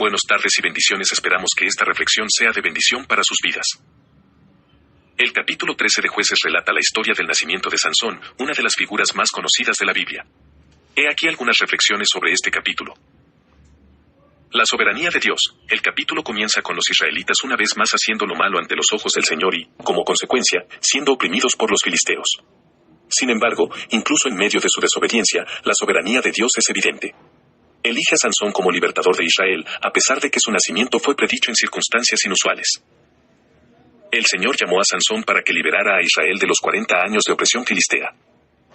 Buenas tardes y bendiciones. Esperamos que esta reflexión sea de bendición para sus vidas. El capítulo 13 de Jueces relata la historia del nacimiento de Sansón, una de las figuras más conocidas de la Biblia. He aquí algunas reflexiones sobre este capítulo. La soberanía de Dios. El capítulo comienza con los israelitas una vez más haciendo lo malo ante los ojos del Señor y, como consecuencia, siendo oprimidos por los filisteos. Sin embargo, incluso en medio de su desobediencia, la soberanía de Dios es evidente. Elige a Sansón como libertador de Israel, a pesar de que su nacimiento fue predicho en circunstancias inusuales. El Señor llamó a Sansón para que liberara a Israel de los 40 años de opresión filistea.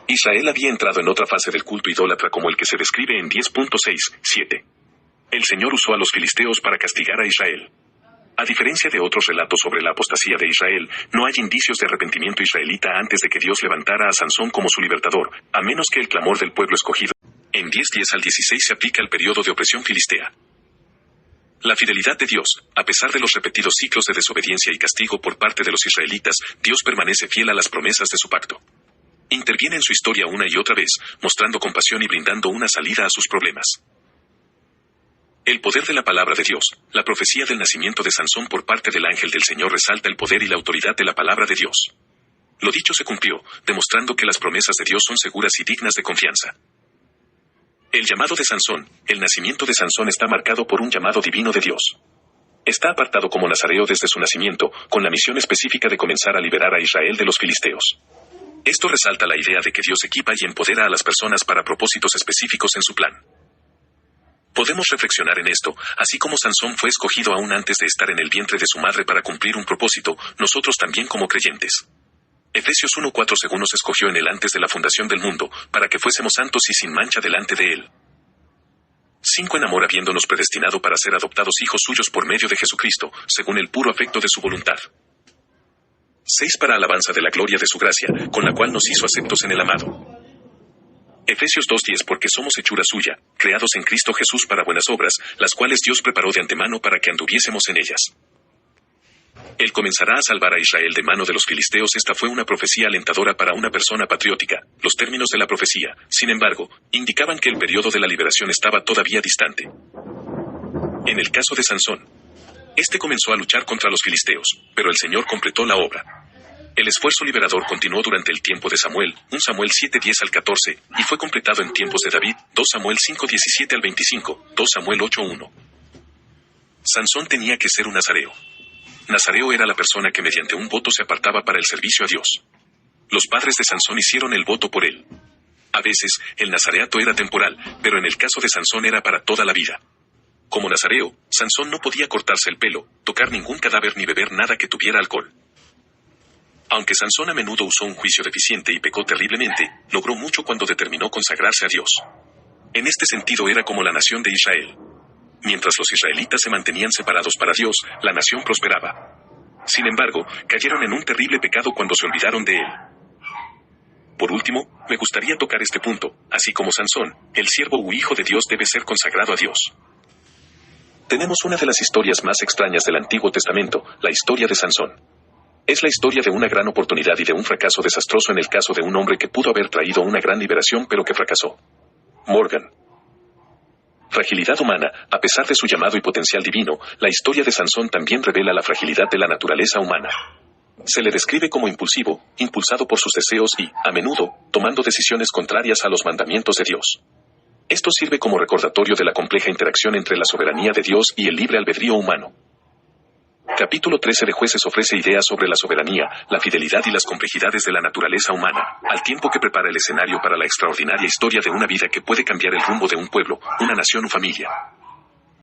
Israel había entrado en otra fase del culto idólatra como el que se describe en 10.6.7. El Señor usó a los filisteos para castigar a Israel. A diferencia de otros relatos sobre la apostasía de Israel, no hay indicios de arrepentimiento israelita antes de que Dios levantara a Sansón como su libertador, a menos que el clamor del pueblo escogido. En 10:10 al 16 se aplica el periodo de opresión filistea. La fidelidad de Dios. A pesar de los repetidos ciclos de desobediencia y castigo por parte de los israelitas, Dios permanece fiel a las promesas de su pacto. Interviene en su historia una y otra vez, mostrando compasión y brindando una salida a sus problemas. El poder de la palabra de Dios. La profecía del nacimiento de Sansón por parte del ángel del Señor resalta el poder y la autoridad de la palabra de Dios. Lo dicho se cumplió, demostrando que las promesas de Dios son seguras y dignas de confianza. El llamado de Sansón. El nacimiento de Sansón está marcado por un llamado divino de Dios. Está apartado como nazareo desde su nacimiento, con la misión específica de comenzar a liberar a Israel de los filisteos. Esto resalta la idea de que Dios equipa y empodera a las personas para propósitos específicos en su plan. Podemos reflexionar en esto, así como Sansón fue escogido aún antes de estar en el vientre de su madre para cumplir un propósito, nosotros también como creyentes. Efesios 1:4 según nos escogió en él antes de la fundación del mundo, para que fuésemos santos y sin mancha delante de él. 5 en amor habiéndonos predestinado para ser adoptados hijos suyos por medio de Jesucristo, según el puro afecto de su voluntad. 6 para alabanza de la gloria de su gracia, con la cual nos hizo aceptos en el amado. Efesios 2:10 porque somos hechura suya, creados en Cristo Jesús para buenas obras, las cuales Dios preparó de antemano para que anduviésemos en ellas. Él comenzará a salvar a Israel de mano de los filisteos. Esta fue una profecía alentadora para una persona patriótica. Los términos de la profecía, sin embargo, indicaban que el periodo de la liberación estaba todavía distante. En el caso de Sansón, este comenzó a luchar contra los filisteos, pero el Señor completó la obra. El esfuerzo liberador continuó durante el tiempo de Samuel, 1 Samuel 7:10 al 14, y fue completado en tiempos de David, 2 Samuel 5:17 al 25, 2 Samuel 8:1. Sansón tenía que ser un nazareo. Nazareo era la persona que mediante un voto se apartaba para el servicio a Dios. Los padres de Sansón hicieron el voto por él. A veces, el nazareato era temporal, pero en el caso de Sansón era para toda la vida. Como nazareo, Sansón no podía cortarse el pelo, tocar ningún cadáver ni beber nada que tuviera alcohol. Aunque Sansón a menudo usó un juicio deficiente y pecó terriblemente, logró mucho cuando determinó consagrarse a Dios. En este sentido era como la nación de Israel. Mientras los israelitas se mantenían separados para Dios, la nación prosperaba. Sin embargo, cayeron en un terrible pecado cuando se olvidaron de él. Por último, me gustaría tocar este punto. Así como Sansón, el siervo u hijo de Dios debe ser consagrado a Dios. Tenemos una de las historias más extrañas del Antiguo Testamento, la historia de Sansón. Es la historia de una gran oportunidad y de un fracaso desastroso en el caso de un hombre que pudo haber traído una gran liberación pero que fracasó. Morgan. Fragilidad humana. A pesar de su llamado y potencial divino, la historia de Sansón también revela la fragilidad de la naturaleza humana. Se le describe como impulsivo, impulsado por sus deseos y, a menudo, tomando decisiones contrarias a los mandamientos de Dios. Esto sirve como recordatorio de la compleja interacción entre la soberanía de Dios y el libre albedrío humano. Capítulo 13 de Jueces ofrece ideas sobre la soberanía, la fidelidad y las complejidades de la naturaleza humana, al tiempo que prepara el escenario para la extraordinaria historia de una vida que puede cambiar el rumbo de un pueblo, una nación o familia.